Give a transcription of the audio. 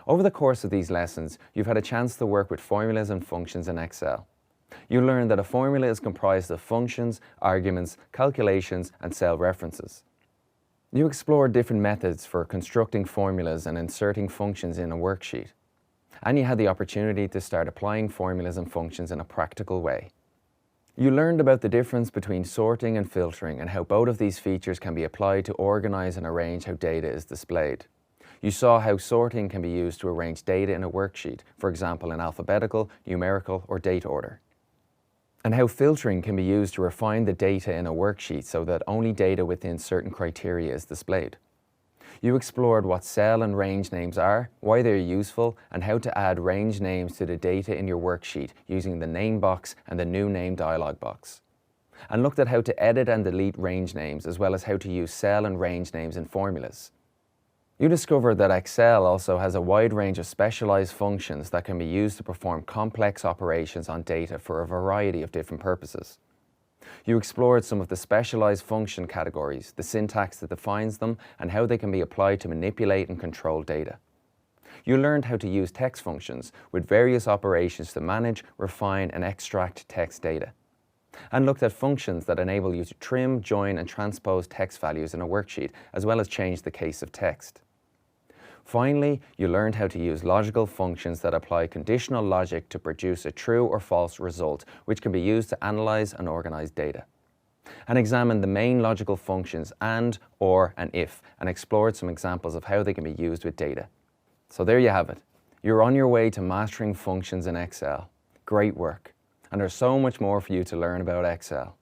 Over the course of these lessons, you've had a chance to work with formulas and functions in Excel. You learned that a formula is comprised of functions, arguments, calculations, and cell references. You explored different methods for constructing formulas and inserting functions in a worksheet. And you had the opportunity to start applying formulas and functions in a practical way. You learned about the difference between sorting and filtering and how both of these features can be applied to organize and arrange how data is displayed. You saw how sorting can be used to arrange data in a worksheet, for example in alphabetical, numerical, or date order. And how filtering can be used to refine the data in a worksheet so that only data within certain criteria is displayed. You explored what cell and range names are, why they're useful, and how to add range names to the data in your worksheet using the name box and the new name dialog box. And looked at how to edit and delete range names as well as how to use cell and range names in formulas. You discovered that Excel also has a wide range of specialized functions that can be used to perform complex operations on data for a variety of different purposes. You explored some of the specialized function categories, the syntax that defines them, and how they can be applied to manipulate and control data. You learned how to use text functions with various operations to manage, refine, and extract text data. And looked at functions that enable you to trim, join, and transpose text values in a worksheet, as well as change the case of text. Finally, you learned how to use logical functions that apply conditional logic to produce a true or false result, which can be used to analyze and organize data. And examined the main logical functions and, or, and if, and explored some examples of how they can be used with data. So there you have it. You're on your way to mastering functions in Excel. Great work. And there's so much more for you to learn about Excel.